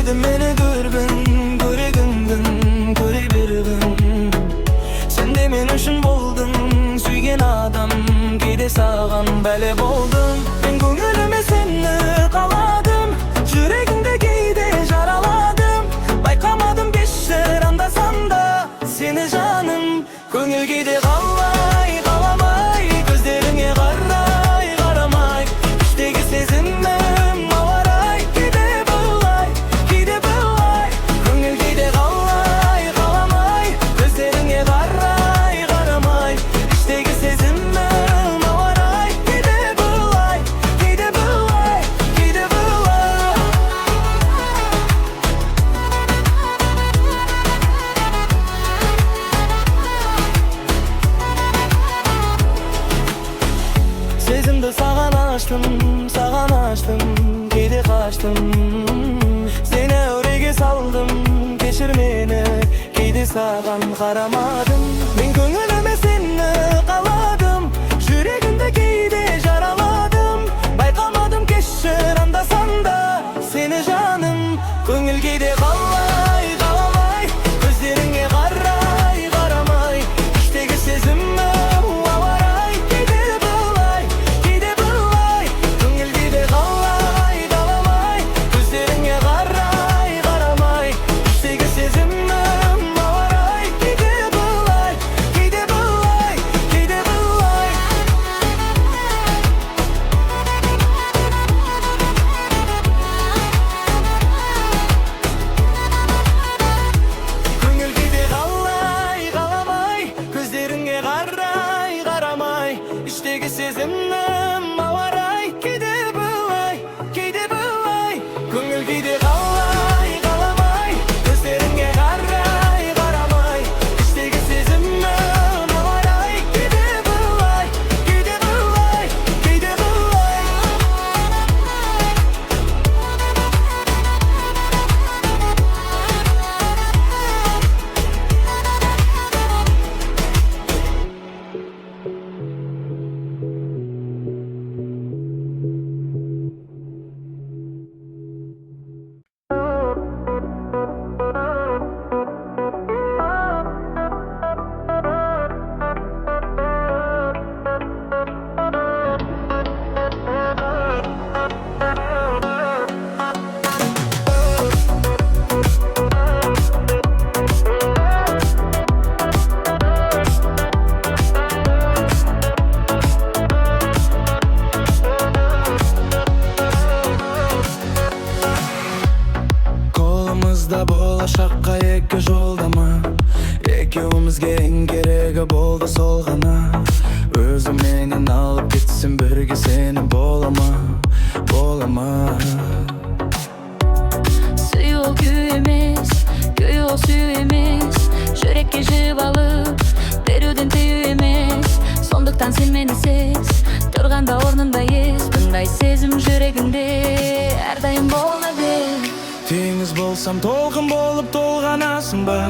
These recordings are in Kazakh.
Dedim meni görgün, göre gündün, göre birgin. Sen de men üçün boldun, sүйген адам. Кейде саған бәле болдым. Мен көңіліме сені қаладым, жүрегімді кейде жараладым. Байқамадым кешір анда-санда сені жаным. Көңіл кейде қалай, қаламай, көздеріңе қарай, қарамай. Іштегі сезімім ауарай, кейде бұлай, кейде бұлай. Көңіл кейде қалай, қаламай, көздеріңе қарай, қарамай. Іштегі сезімім ауарай, кейде бұлай, кейде бұлай, кейде бұлай. Сезімді саған аштым, кейде қаштым. Сені әуреге салдым, кешір мені, кейде саған қарамадым. Мен көңіліме сені қаладым, жүрегімді кейде жараладым. Байқамадым кешір анда-санда сені жаным. Көңіл кейде қалай, қаламай, көздеріңе қарай, қарамай. Іштегі сезімім ауарай, кейде бұлай, кейде бұлай. Көңіл кейде қалай, қаламай, көздеріңе қарай, қарамай. Іштегі сезімім ауарай, кейде бұлай, кейде бұлай, кейде бұлай. Көңіл кейде қалай, қаламай, көздеріңе қарай, қарамай. Іштегі сезімім ауарай, кейде бұлай, кейде бұлай. Көңіл кейде қалай, қаламай, көздеріңе қарай, қарамай. Іштегі сезімім ауарай, кейде бұлай, кейде бұлай, кейде бұлай. Қолымызда болашаққа екі жолдама. Екеумізге ең керегі болды сол ғана. Өзі менен алып кетсін бірге сені бола ма, бола ма. Сүй ол күй емес, күй ол сүй емес. Жүрекке жіп алып, беруден тыю емес. Сондықтан сен мені сез, тұрғанда орнында ес. Бұндай сезім жүрегіңде әрдайым бола бер. Теңіз болсам толқын болып толғанасың ба?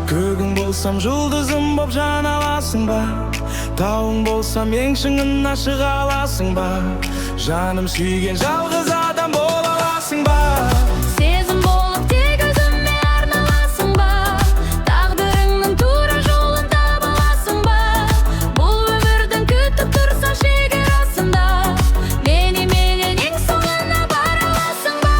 Көгің болсам жұлдызым боп жана аласың ба? Тауың болсам ең шыңына шыға аласың ба? Жаным сүйген жалғыз адам бола аласың ба? Сезім болып тек өзіме арналасың ба? Тағдырыңның тура жолын таба аласың ба? Бұл өмірдің күтіп тұрса шекарасында, меніменен ең соңына бара аласың ба?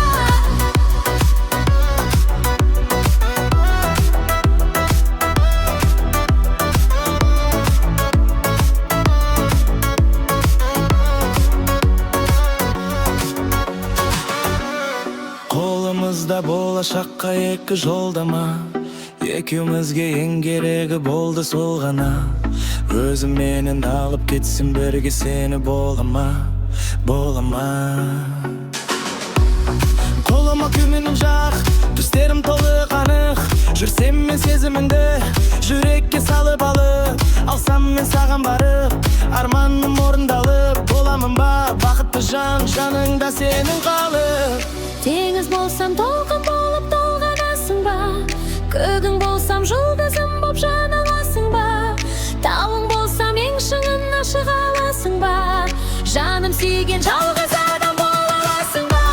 Қолымызда болашаққа екі жолдама. Екеумізге ең керегі болды сол ғана. Өзі менен алып кетсін бірге сені бола ма, бола ма. Қолыма күмінің жақ, түстерім толы қанық. Жүрсем мен сезіміңді жүрекке салып алып. Алсам мен саған барып, арманым орындалып. Боламын ба бақытты жан, жаныңда сенің қалып. Теңіз болсам толқын болып толғанасың ба? Көгің болсам жұлдызым боп жана аласың ба? Тауың болсам ең шыңына шыға аласың ба? Жаным сүйген жалғыз адам бола аласың ба?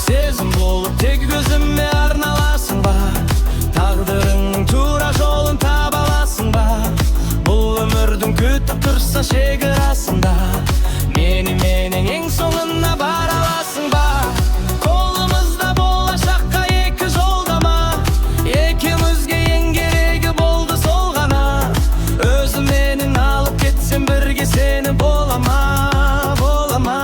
Сезім болып тек көзіме шекарасында мени менен эң соңуна бара аласың ба? Колумузда болашакка эки жолдама, экөөбүзгө эң кереги болду сол гана. Өзүм менен алып кетсем бирге сени болама, болама.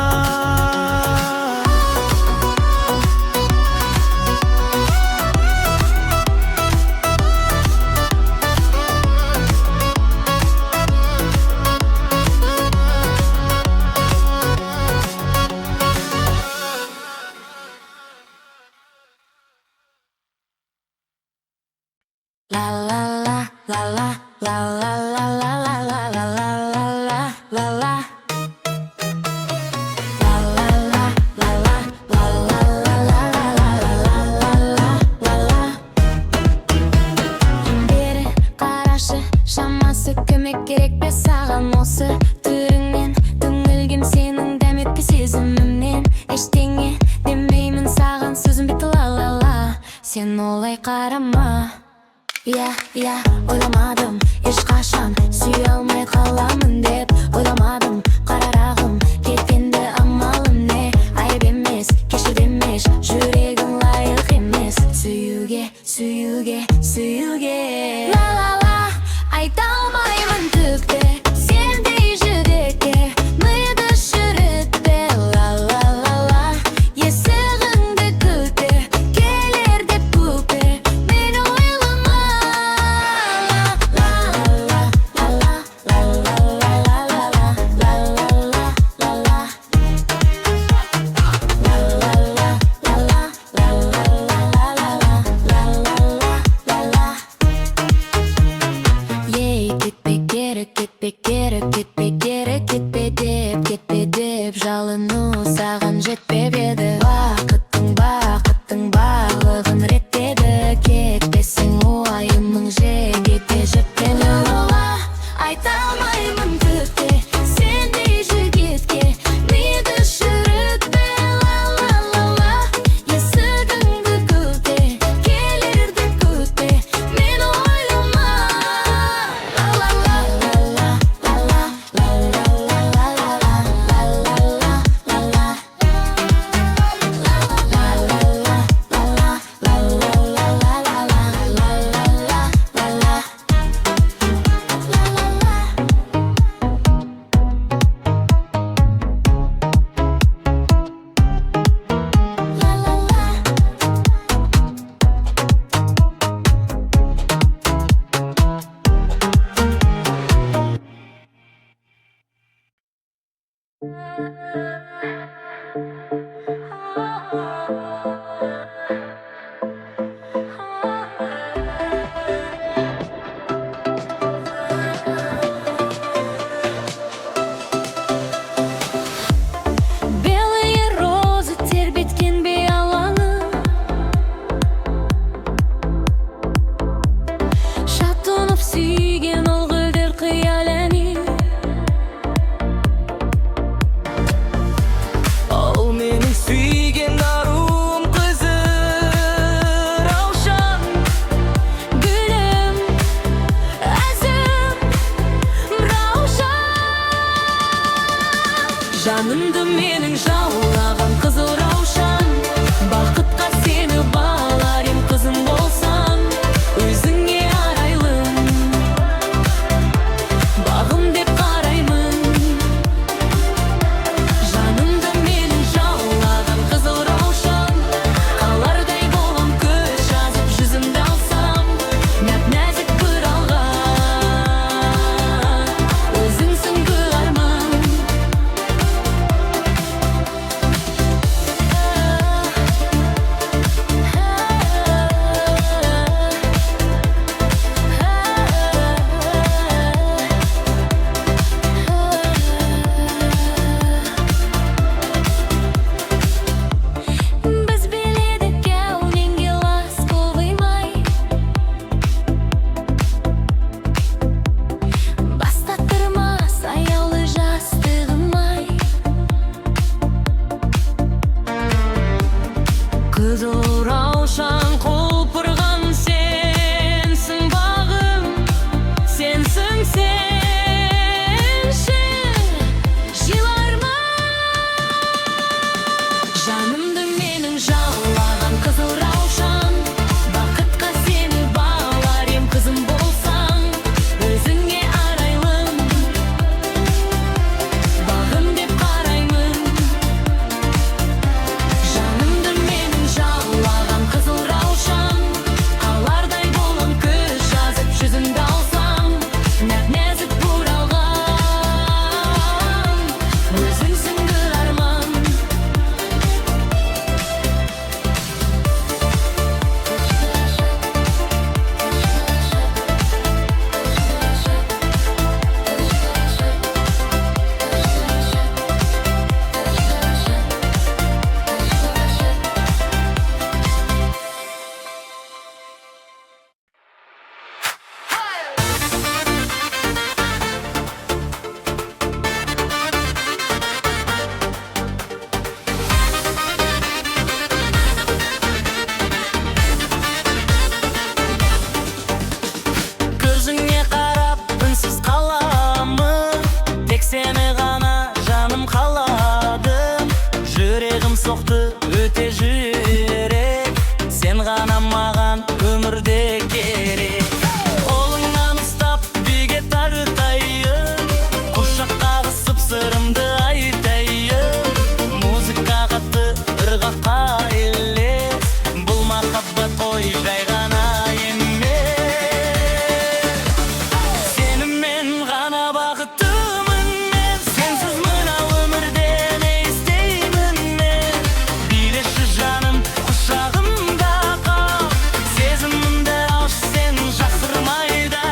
La la la la la la la la la la la la la la la la la. La la la la la la la la la la la la la. Бері қарашы, шамасы көмек керек пе саған осы түріңнен? Түңілгем сенің дәметті сезімімнен. Ештеңе демеймін саған сөзім бітті ла-ла-ла. Сен олай қарама. Я ойлamadım ешқашан сүйе алмай қаламын деп ойламадым. Қарарағым кеткенде амалым не? Айып емес, кешір демеш, жүрегім лайық емес сүюге, сүюге, сүюге. Ла-ла-ла, айта алмаймын түкті сендей жүрекке, миды шірітпе. Ла-ла-ла-ла, есігіңді күте, келер деп көпе, мені ойлама. La la la la la la la la la la la la бақытты өте жүрек, сен ғана маған өмірде керек. Қолыңнан ұстап биге тартайын, құшаққа қысып сырымды айтайын. Музыка қатты ырғаққа елес, бұл махаббат қой жай ғана емес. Сенімен ғана бақыттымын мен, сенсіз мына өмірде не істеймін мен. Билеші жаным құшағымда қал, сезімімді алшы сен жасырмайда.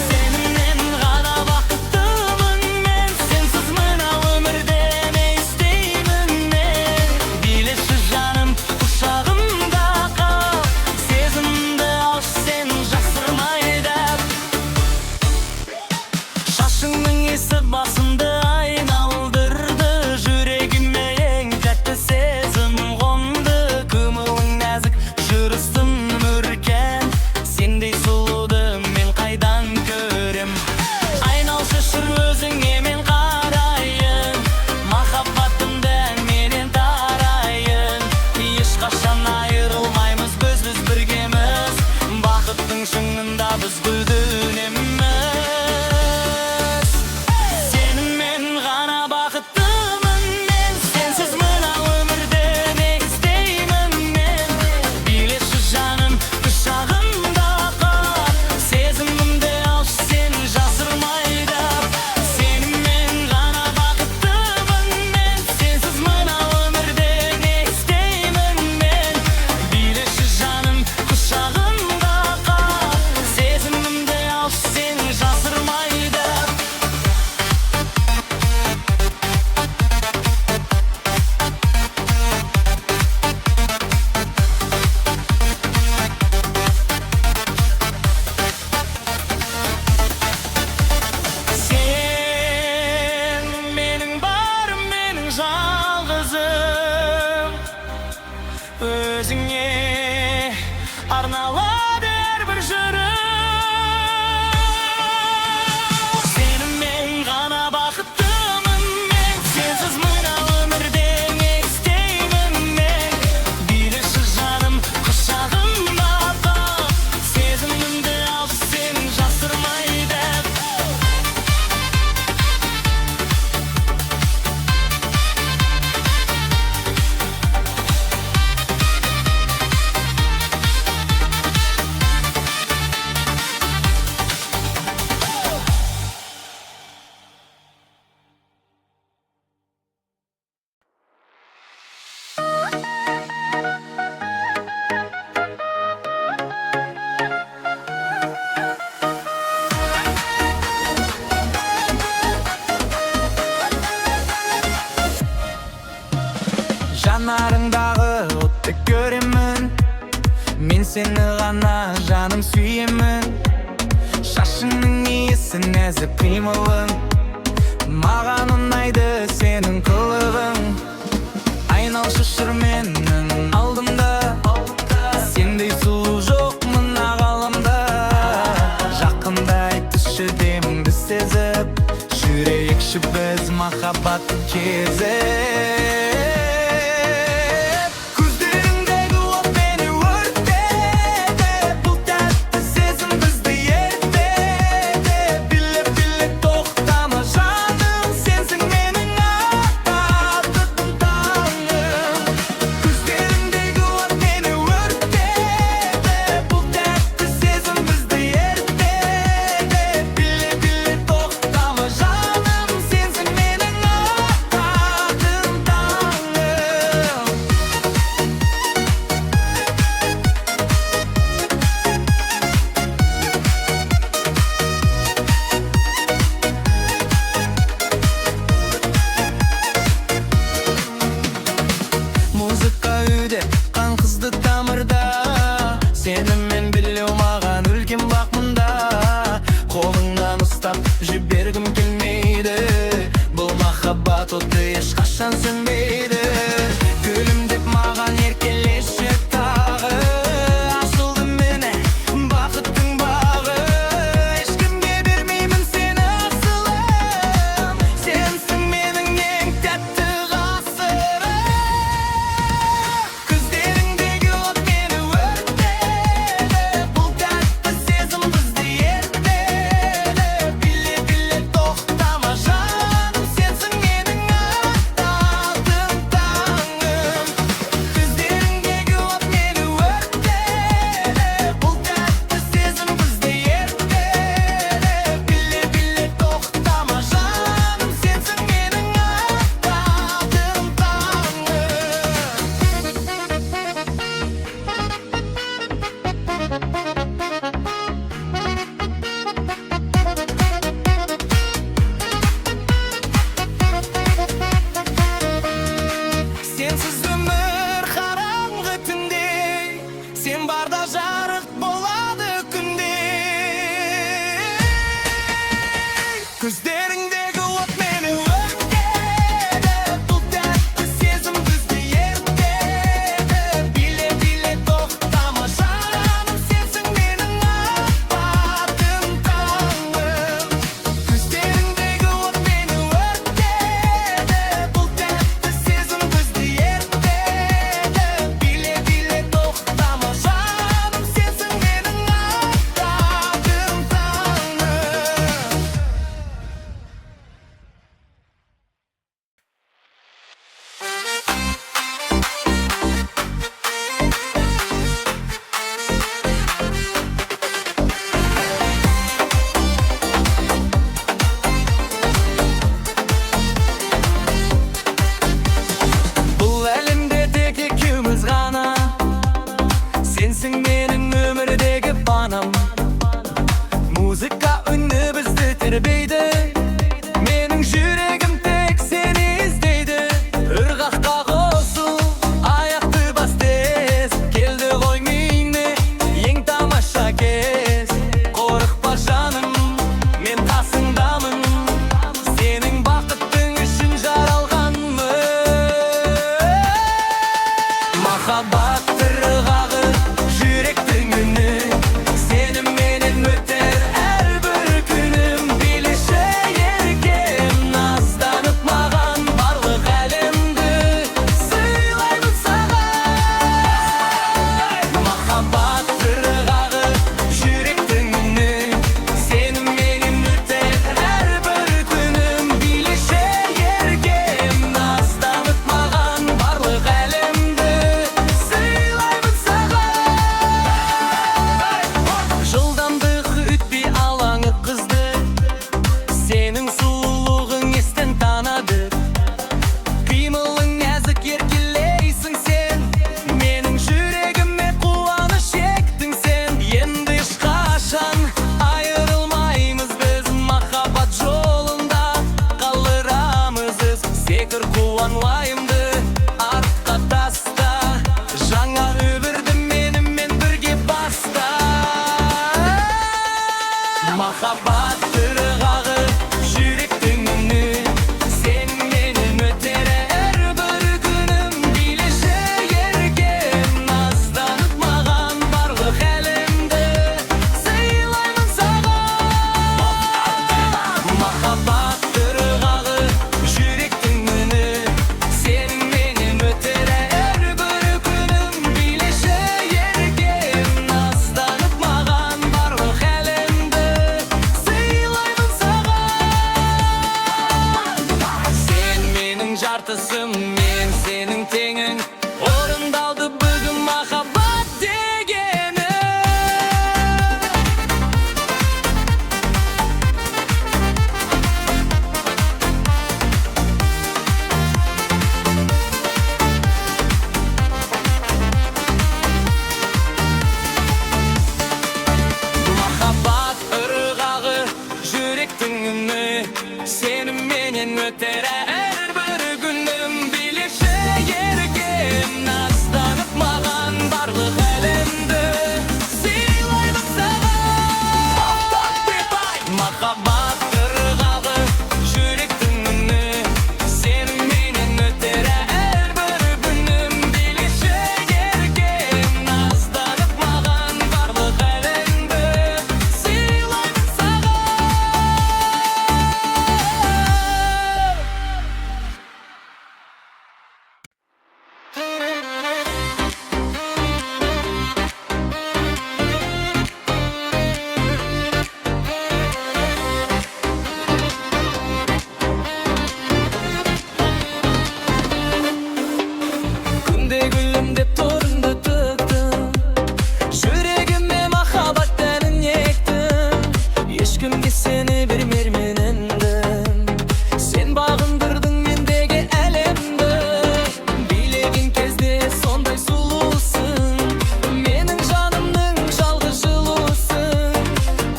Сенімен ғана бақыттымын мен, сенсіз мына өмірде не істеймін мен. Билеші жаным құшағымда қал, сезімімді алшы сен жасырмайда. Шашыңның есі басымды айналдырды, жүрегіме ең тәтті сезім қонды. Көңілің нәзік, жүрісің өркен, сендей сұлуды мен қайдан көрем. Айналшы шыр өзіңе мен қарайын, махаббатымды менен тарайын. Ешқашан айырылмаймыз, біз біргеміз, бақыттың шыңында біз гүлденеміз. Сенімен ғана бақыттымын мен, сенсіз мына өмірде не істеймін мен. Билеші жаным құшағымда қал, сезімімді алшы сен жасырмайда. Сенімен ғана бақыттымын мен, сенсіз мына өмірде не істеймін мен. Билеші жаным құшағымда қал, сезімімді алшы сен жасырмайда. Сен менің барым, менің жалғызым, өзіңе арналады әрбір жырым. Сенімен ғана бақыттымын мен, сенсіз мына өмірде не істеймін мен. Билеші жаным құшағымда қал, сезімімді алшы сен жасырмайда. Жанарыңдағы отты көремін, мен сені ғана жаным сүйемін. Шашыңның иісі нәзік қимылың, маған ұнайды сенің қылығың. Айналшы шыр менің алдымда, сендей сұлу жоқ мына ғаламда. Жақындай түсші деміңді сезіп, жүрейікші біз махаббатты кезіп. Көздеріңдегі от мені өртеді, бұл тәтті сезім бізді ертеді. Биле тоқтама жаным, сенсің менің бақытым таңым. Көздеріңдегі от мені өртеді, бұл тәтті сезім бізді ертеді. Биле тоқтама жаным, сенсің менің бақытым таңым. Музыка үйде, қан қызды тамырда, сенімен білеу маған үлкен бақ мұнда. Қолыңнан ұстап жібергім келмейді, бұл махаббат оты ешқашан сөнбейді. Гүлім деп маған еркелеші тағы, ашылды міне бақыттың бағы. Ешкімге бермеймін сені асылым, сенсің менің ең тәтті ғасырым. Muzika ünlü bizdi terbiydi. Mening yüreğim tek seni izleydi. Irgaqqa olsun ayakты bas tez. Keldi koy meni yeng tamaşa kez. Qorqpa canım men qasındamın. Senin baqıttың үшін жаралғанмын. Махаббат ырғағы жүректің үні. Сенің менен өтер әрбір күнім. Билеші еркем назданып маған барлық әлемді сыйлаймын саған. Махаббат ырғағы жүректің үні. Сенің менен өтер әрбір күнім. Билеші еркем назданып маған барлық әлемді сыйлаймын саған. Жылдамдық өтпей алаңы қызды. Сенің сұлулығың естен танады. Қимылың нәзік еркелейсің сен. Менің жүрегіме қуаныш ектің сен. Енді ешқашан айырылмаймыз біз. Махаббат жолында қалырамыз із. Секір қуан уайымды артқа таста. Жаңа өмірді менімен бірге баста. Махаббат ырғағы жүректің үні. Сенің менен өтер әрбір күнім. Билеші еркем назданып маған барлық әлемді сыйлаймын саған. Махаббат ырғағы жүректің үні. Сенің менен өтер әрбір күнім. Билеші еркем назданып маған барлық әлемді сыйлаймын саған. Сен менің жартысым, мен сенің теңің. Орындалды бүгін махаббат дегені. Махаббат ырғағы жүректің үні. Сенің менен өтер әрбір күнім. Билеші еркем назданып маған барлық әлемді сыйлаймын саған. Махаббат ырғағы жүректің үні. Сенің менен өтер әрбір күнім. Билеші еркем назданып маған барлық әлемді сыйлаймын саған. Күнде гүлім деп торыңды тіктім. Жүрегіме махаббат әнін ектім. Ешкімге сені бермер мен ендім. Сен бағындырдың мендегі әлемді. Билеген кезде сондай сұлусың. Менің жанымның жалғыз жылусың.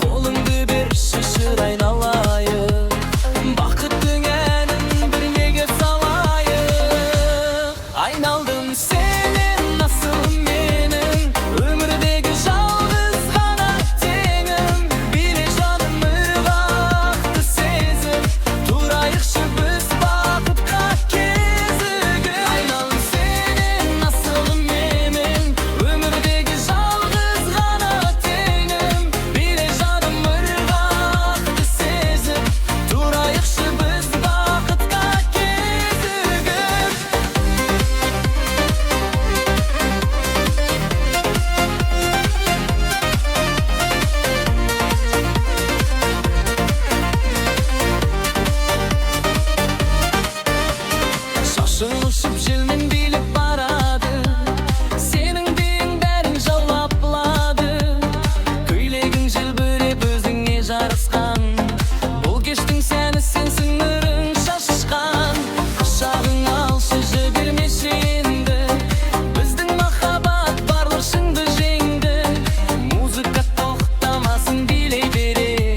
Қолыңды берші шыр айналайық. Бақыттың әнін біргеге салайық. Айналдым сенен асыл менің. Өмірдегі жалғыз ғана теңім. Биле жаным ырғақты сезім. Тұрайықшы біз бақытқа кезігіп. Айналдым сенен асыл менің. Өмірдегі жалғыз ғана теңім. Биле жаным ырғақты сезім. Тұрайықшы біз бақытқа кезігіп. Шашың ұшып желмен билеп барады. Сенің биің бәрін жаулап алады. Көйлегің желбіреп өзіңе жарасқан. Бұл кештің сәні сенсің, нұрың шашқан. Құшағың алшы жібермеші енді. Біздің махаббат барлық шыңды жеңді. Музыка тоқтамасын билей бере.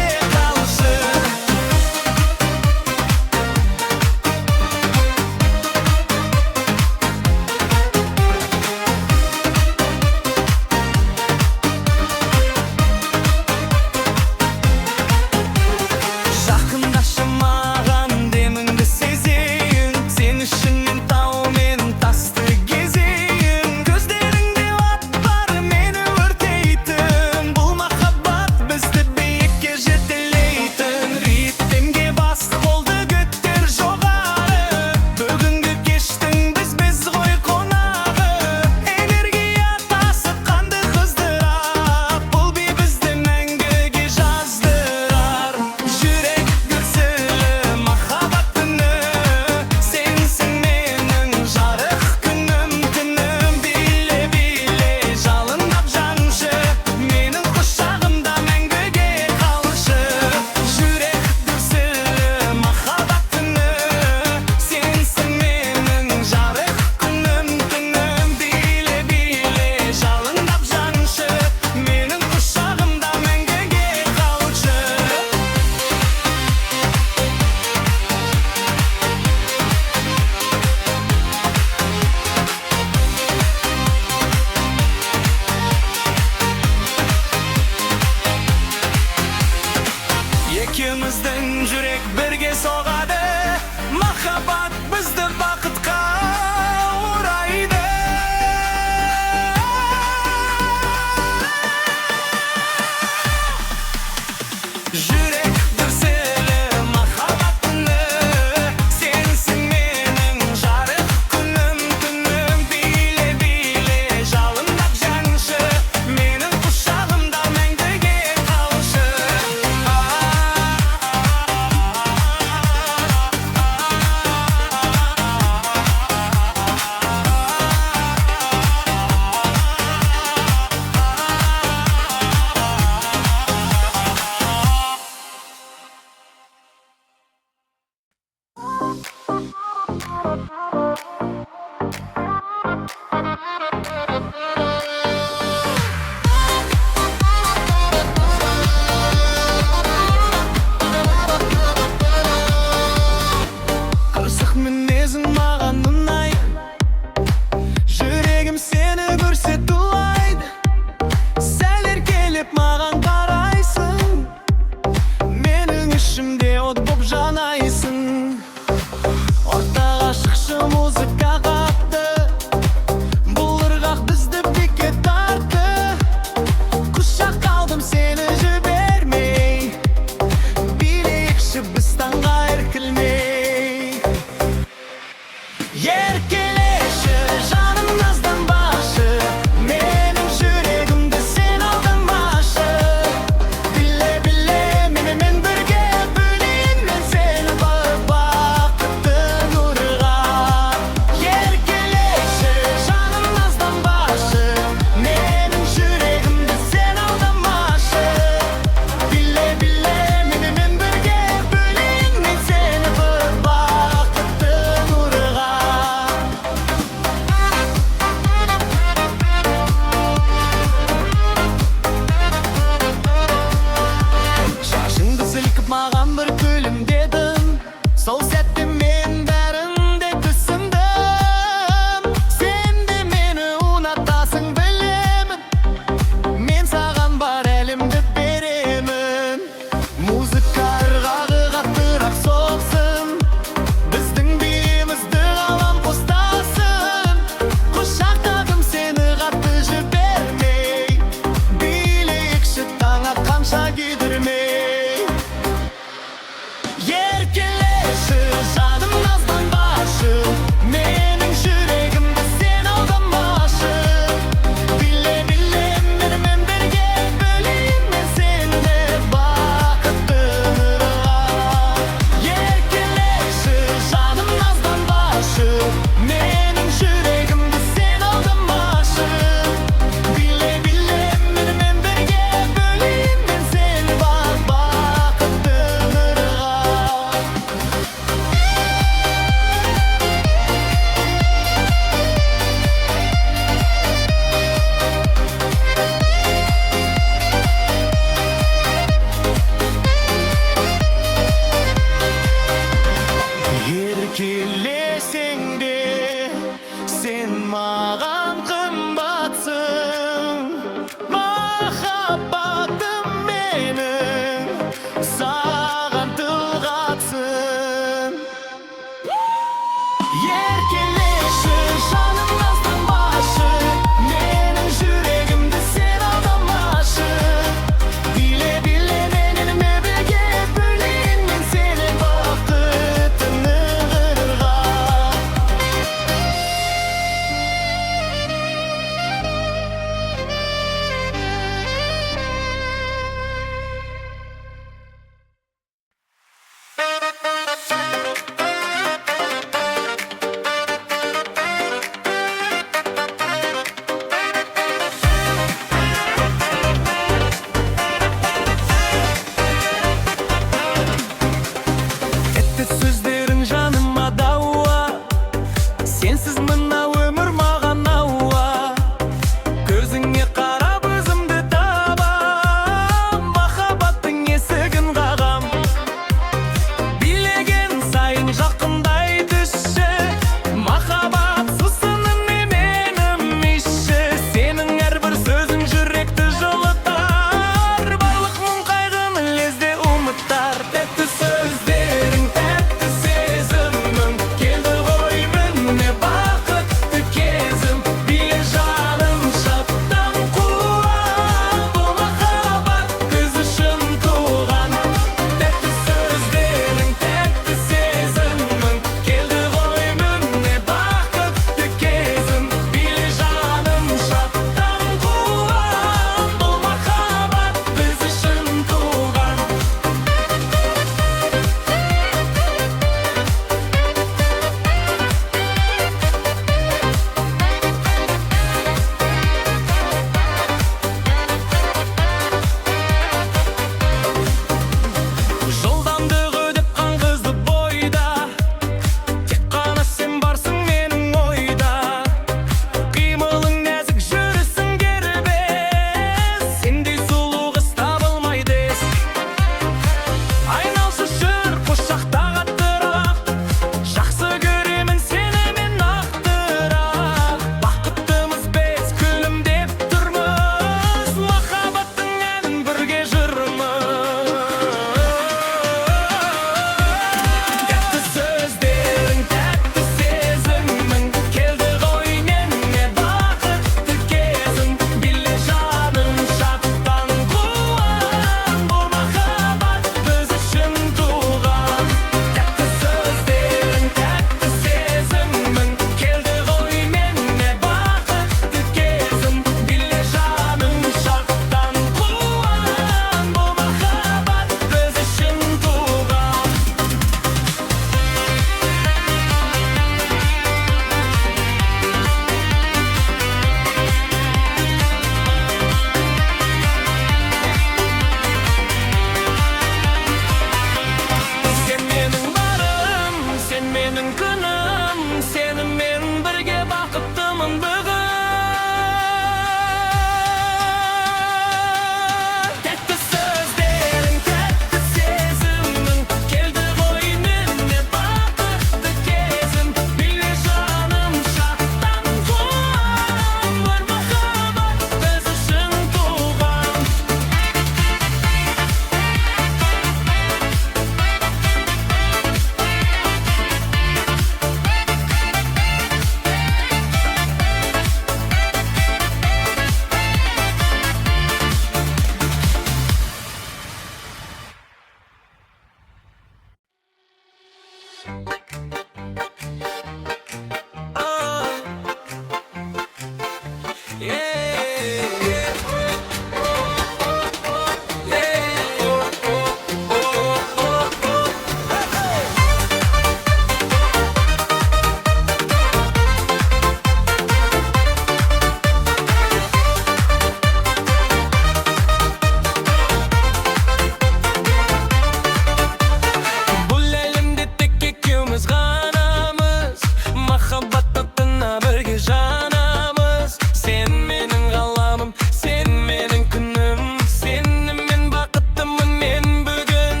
Бұл әлемде тек екеуміз ғанамыз, махаббатта тына бірге жанамыз. Сен менің ғаламым, сен менің күнім, сенімен бақыттымын мен бүгін.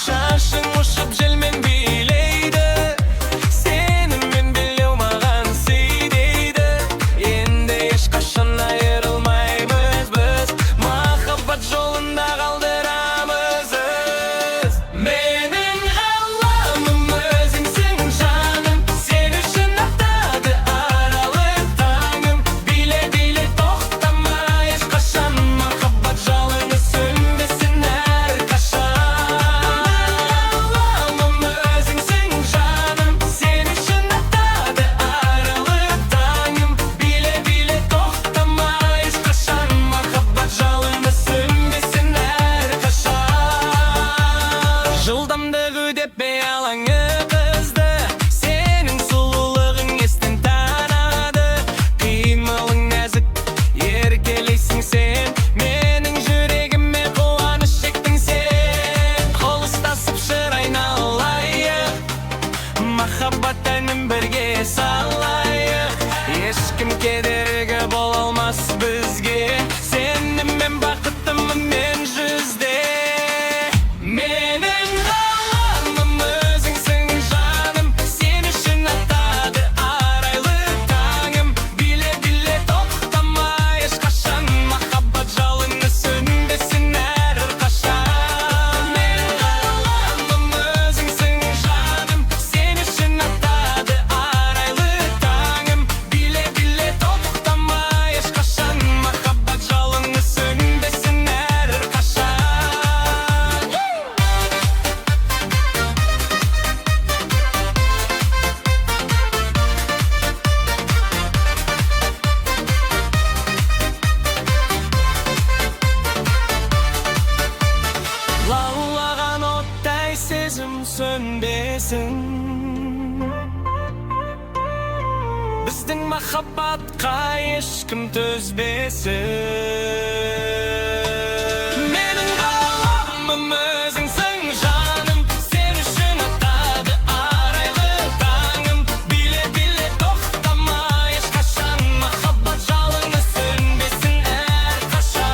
Шашың ұшып желмен билейді, сенімен билеу маған сый дейді. Енді ешқашан айырылмаймыз біз, махаббат жолында қалдырамыз із. Менің ғаламым өзіңсің жаным, сен үшін атады аралы таңым. Биле, биле, тоқтама ешқашан, махаббат жалыны сөнбесін әрқашан. Ғаламым өзіңсің жаным, сен үшін атады аралы таңым. Биле, биле, тоқтама ешқашан, махаббат жалыны сөнбесін әрқашан. Жылдамдық үдеппе алаңы бізді, сенің сұлулығың естен танады. Қимылың нәзік, еркелейсің сен, менің жүрегіме қуаныш шектің сен. Қол ұстасып шыр айналайық, махаббат әнін бірге салайық. Ешкім кедергі бола алмас бізге, сенімен бақыттымын мен жүзде. Менің ғаламым өзіңсің жаным, сен үшін атады арайлы таңым. Биле, биле, тоқтама ешқашан, махаббат жалыны сөнбесін әрқашан. Менің ғаламым өзіңсің жаным, сен үшін атады арайлы таңым. Биле, биле, тоқтама ешқашан, махаббат жалыны сөнбесін әрқашан. Лаулаған оттай сезім сөнбесін, біздің махаббатқа ешкім төзбесін. Менің ғаламым өзіңсің жаным, сен үшін атады арайлы таңым. Биле, биле, тоқтама ешқашан, махаббат жалыны сөнбесін әрқашан.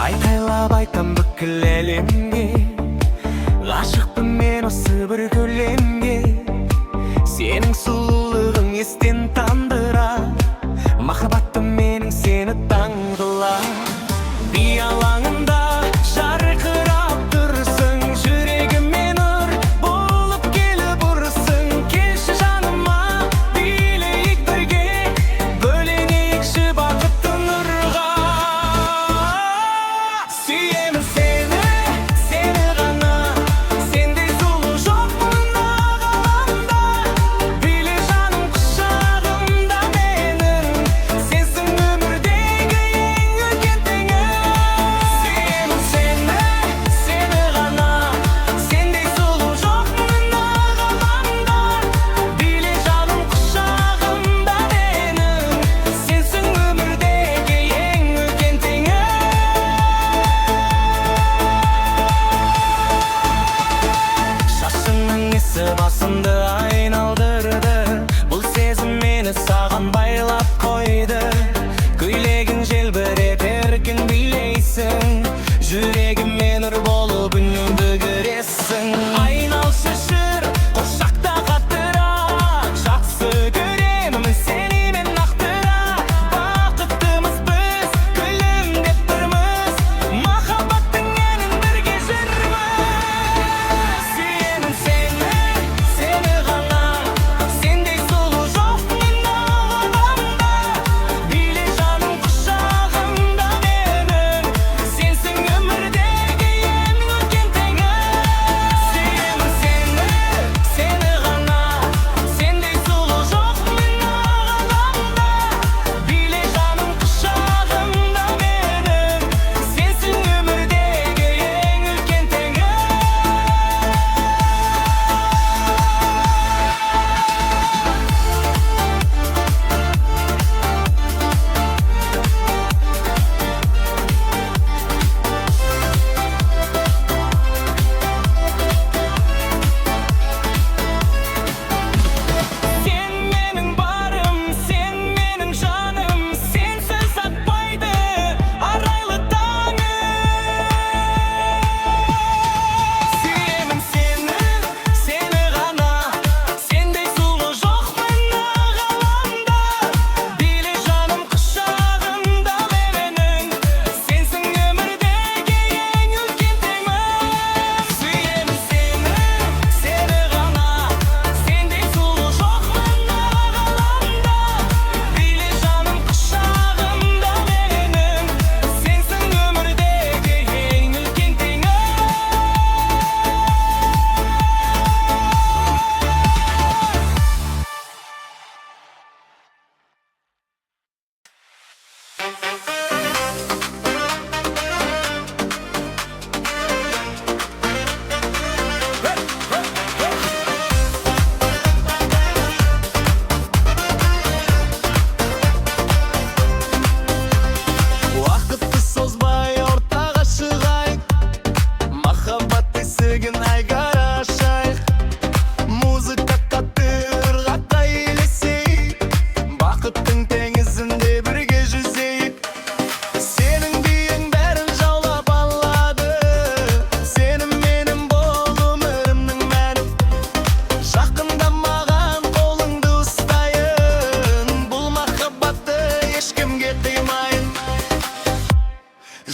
Айтайлап айтам бүкіл әлемге, ғашықпын мен осы бір көлемге. Сенің сұлулығың естен тандырар, махаббатты менің сені таңғылар. Би алаңында жарқырап тұрсың, жүрегіме нұр болып келіп ұрсың. Келші жаныма, билейік бірге, бөленейікші бақытты нұрға. Сүйемін сені, сені ғана, сендей сұлу жоқ мына ғаламда. Биле жаным құшағыма,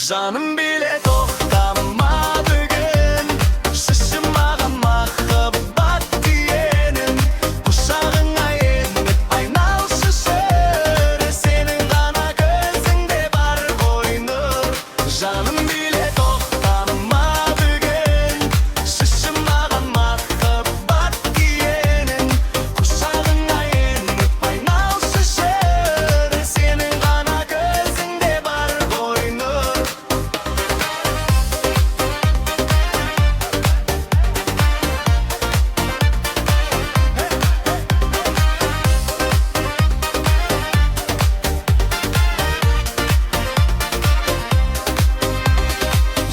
Жаным bile toxtama bugün Şişim mağan mahhabbat diyenim Kuşağına yenip aynal şişir Senin gana gözünde var koynur Жаным bile toxtama bugün Şişim mağan mahhabbat diyenim Kuşağına yenip aynal şişir Senin gana gözünde var koynur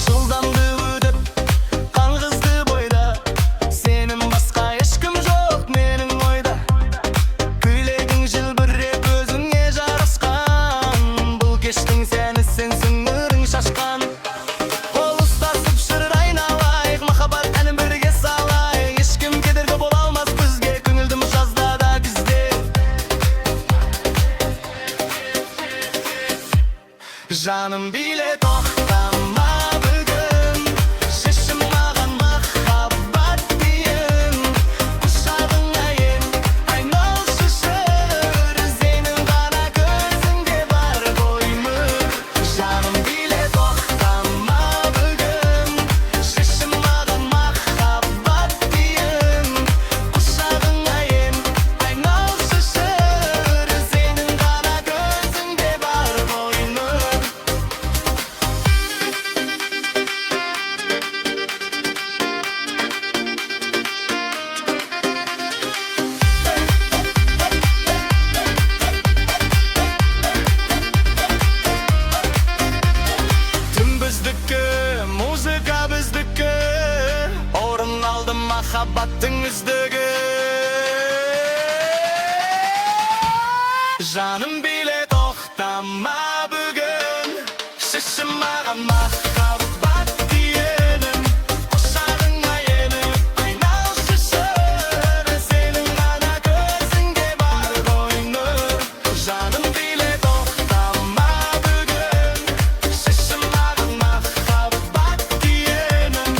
Жылдамды өтіп, қан қызды бойда Сенің басқа ешкім жоқ менің ойда Көйлегің желбіреп өзіңе жарасқан Бұл кештің сәні сенсің нұрың шашқан Қол ұстасып шыр айналайық Махаббат әнін бірге салайық Ешкім кедергі бола алмас бізге Көңілдім жазда да күзде Жаным bile toxtama bugün Şişim mağan mahhabbat diyin Kuşağına yen aynal şişir Senin gana gözünde var koynur Жаным bile toxtama bugün Şişim mağan mahhabbat diyin Kuşağına yen aynal şişir Senin gana gözünde var koynur Tüm біздікі, музыка біздікі Орын алды махаббаттың үздігі Жаным bile toxtama bugün Şişim mağan mahhabbat diyelim Kuşağına yenip aynal şişir Senin gana gözünde var koynur Жаным bile toxtama bugün Şişim mağan mahhabbat diyelim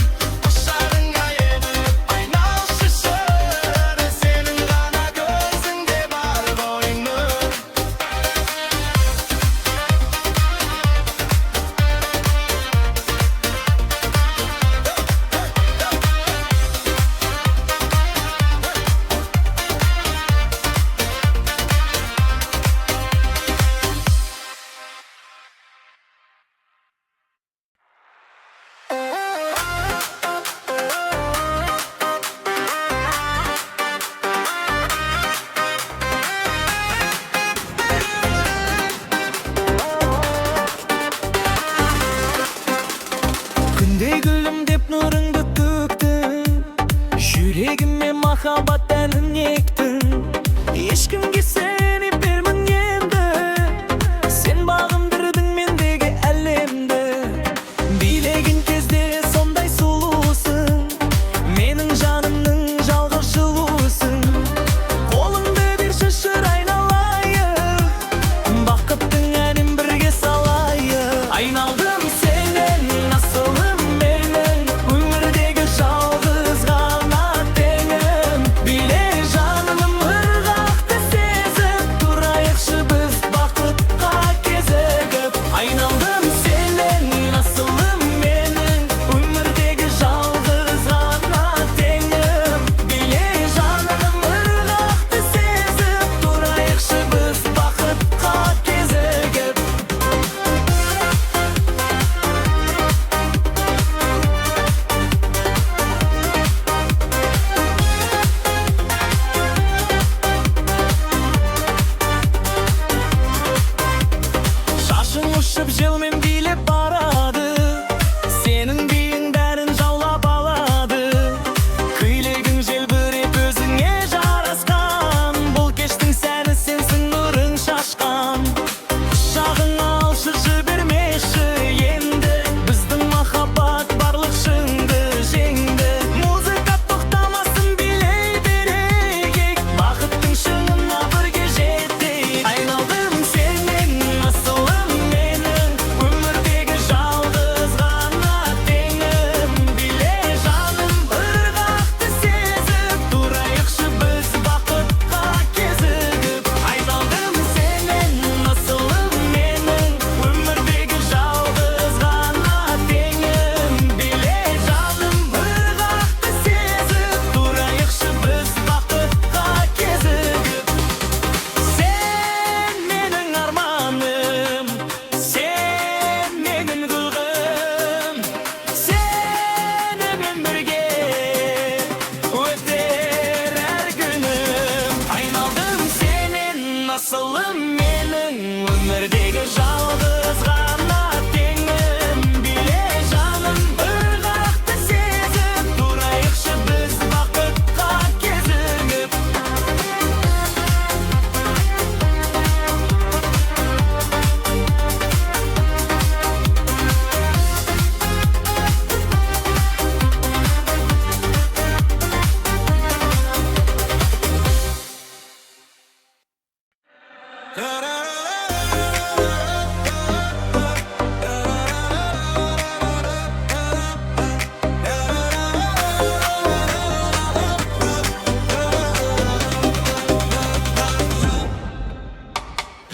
Kuşağına yenip aynal şişir Senin gana gözünde var koynur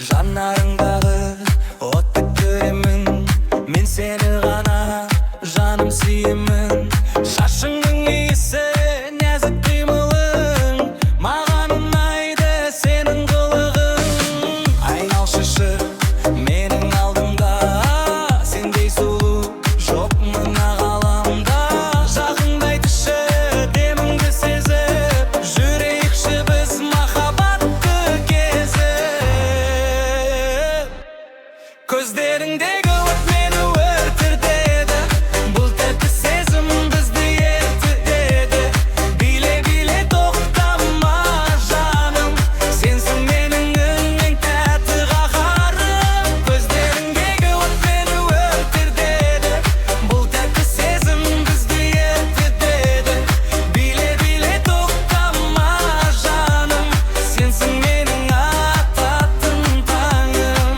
Жанарыңдағы отты көремін, мен сені ғана жаным сүйемін. Шашыңның иісі, нәзік қимылың, маған ұнайды сенің қылығың. Айналшышы менің алдымда, сендей сұлу жоқ мына ғаламда. Жақындай айтшы деміңді сезіп, жүрейікші біз махаббатты кезіп. Көздеріңдегі от мені өртірдеді, бұл тәтті сезім бізді ертедеді. Биле-биле тоқтама жаным, сенсің менің ең тәтті қаһарым. Көздеріңдегі от мені өртірдеді, бұл тәтті сезім бізді ертедеді. Биле-биле тоқтама жаным, сенсің менің ататын таңым.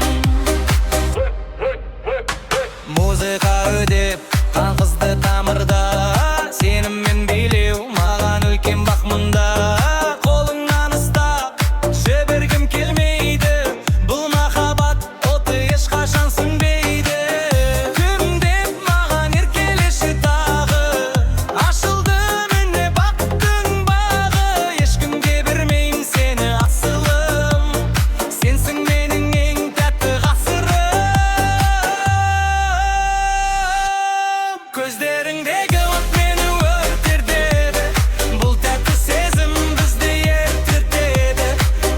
Музыка өдеп, қан қызды тамырда, сеніммен билеу маған үлкен бақ мұнда. Қолыңнан ұстап, жібергім келмейді, бұл махаббат оты ешқашан сөнбейді. Күндеп маған еркелеші тағы, ашылды міне бақыттың бағы. Ешкімге бермеймін сені асылым, сенсің менің ең тәтті ғасырым. Көздеріңдегі от мені өртедеді, бұл тәтті сезім бізді ертедеді.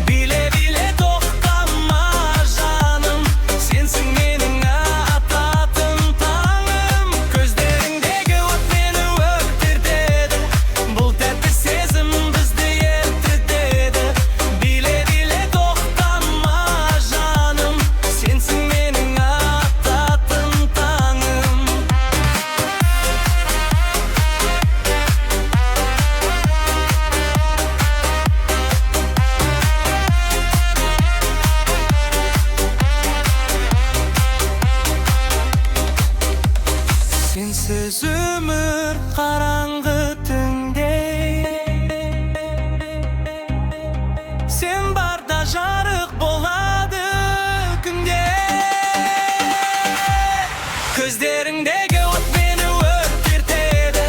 Биле-биле тоқтама жаным, сенсің менің ататын таңым. Көздеріңдегі от мені өртедеді, бұл тәтті сезім бізді ертедеді. Биле-биле тоқтама жаным, сенсің менің ататын таңым. Сенсіз өмір қараңғы түнде, сен барда жарық болады күнде. Көздеріңдегі от мені өртетеді,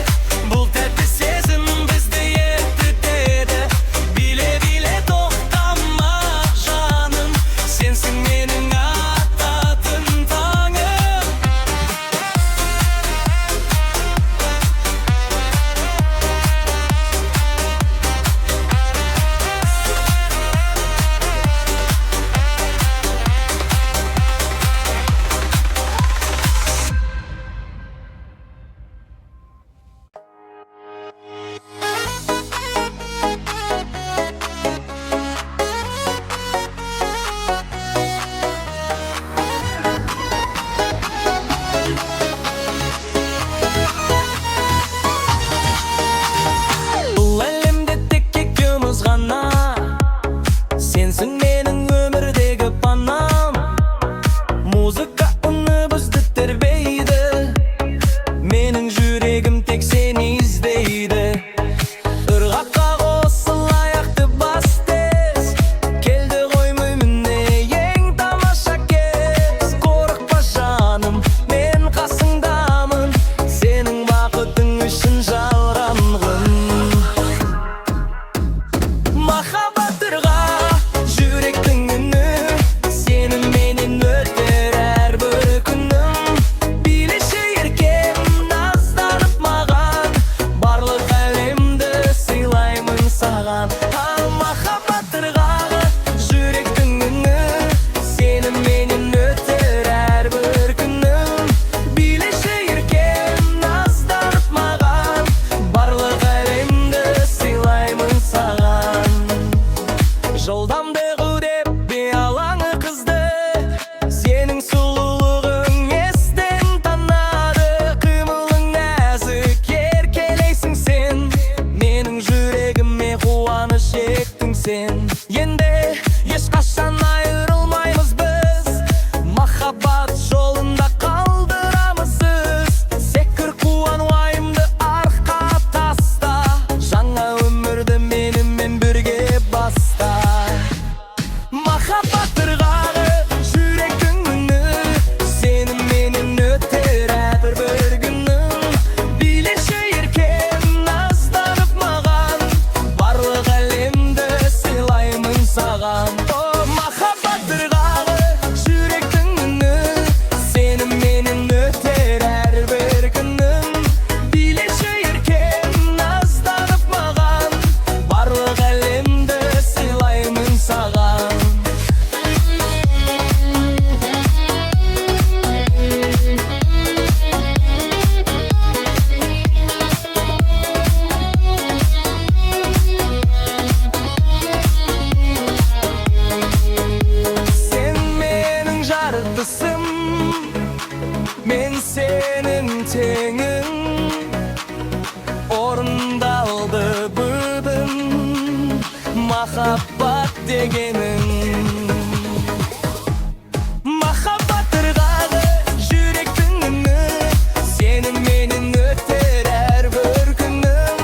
бұл тәтті сезім бізді ертедеді. Биле-биле тоқтама жаным, сенсің менің ататын таңым. Бұл әлемде тек екеуміз ғана, сенсің менің өмірдегі панам. Музыка үні бізді тербейді, менің жүрегім тек сені іздейді. Ырғаққа қосыл аяқты бастес, келді ғой міне ең тамаша кез. Қорықпа жаным, мен қасыңдамын, сенің бақытың үшін жалғанғын. Махаббаттырға жүректің үні, сеніменен өтер әрбір күнім. Билеші еркем назданып маған, барлық әлемді сыйлаймын саған. Махаббаттырға жүректің үні, сеніменен өтер әрбір күнім. Билеші еркем назданып маған, барлық әлемді сыйлаймын саған. Жолдамды құдеп алаңы қызды, сенің сұлулығың естен танады. Қимылың нәзік еркелейсің сен, менің жүрегіме қуаныш ектің сен. Енді ешқашан айырылмайсың senin tengin orundaldı bıdın mahabbat degenin. Mahabbat ırgağı yürektin ünü senin menin öter her bir günüm.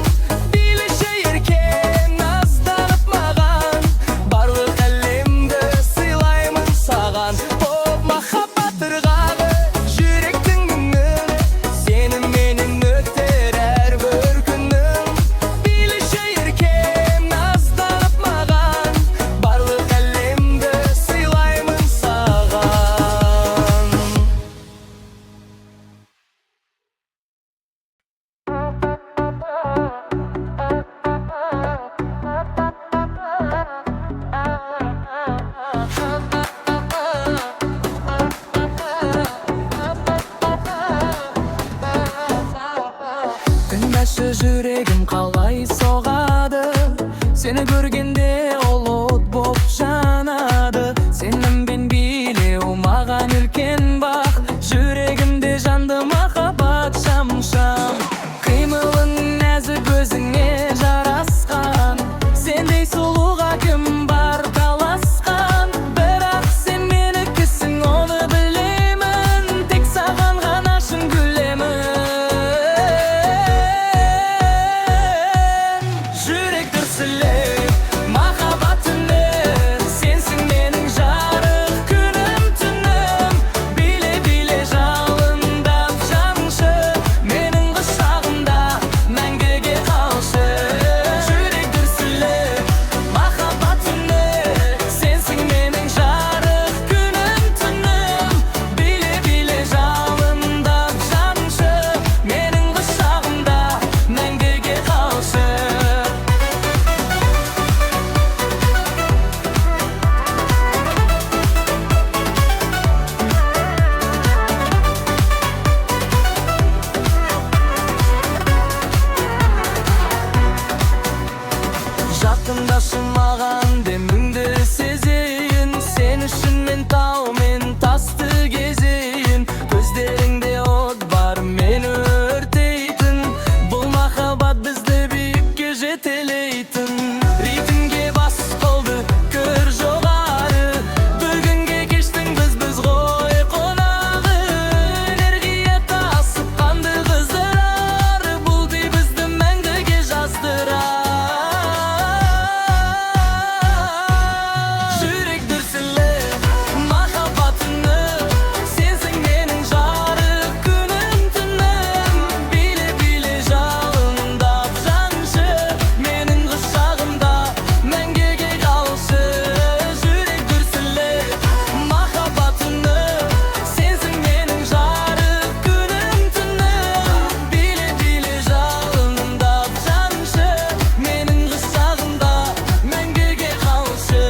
Bilişeyirken azdanıp mağan barlık elimde sılayımın sağan. O mahabbat ırgağı yürektin ünü senin menin öter her bir günüm. Bilişeyirken azdanıp mağan barlık elimde sılayımın sağan. Gün başı yüreğim kalay soğadı. Seni görgende olut bop janadı. Senin ben bile umağan ülken bak. Yüreğimde jandı mahabat şam şam. Kıymılın nazik gözüne jaraskan. Sendey suluğa kim var talaskan. Bırak sen menikisin onu bilemin. Tek sağan gana şun gülemin. Yürek dürsüleyip mahabatını sensin menin jarık günüm tünüm. Bile bile jalındap janшы menin kışağımda мәңгіге қалшы. Yürek dürsüleyip mahabatını sensin menin jarık günüm tünüm. Bile bile jalındap janшы menin kışağımda мәңгіге қалшы. Жақындашым маған деміңді сезейін. Сен үшін мен тау мен тасты кезейін. Көздеріңде от бар мені өртейтін. Бұл махаббат бізді биікке жетелейтін. Ритмге бас қолды көр жоғары. Bir күнге кештің біз ғой қонағы. Энергия тасып қанды қыздырар. Бұл бей бізді мәңгіге жаздырар. Yürek dürsüleyip mahabatını sensin menin jarık günüm tünüm. Bile bile jalındap janшы menin kışağımda мәңгіге қалшы. Yürek dürsüleyip mahabatını sensin menin jarık günüm tünüm. Bile bile jalındap janшы menin kışağımda мәңгіге қалшы.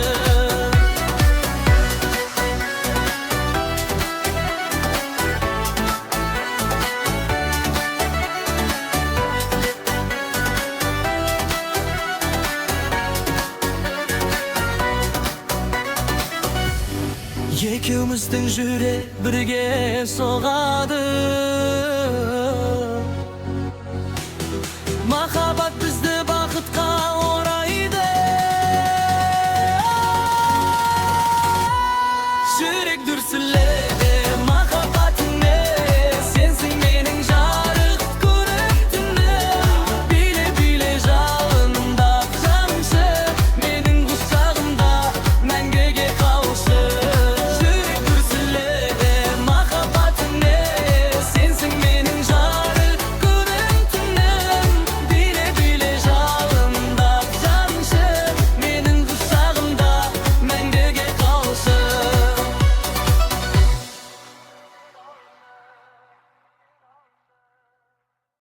Екеуміздің жүрек бірге соғады.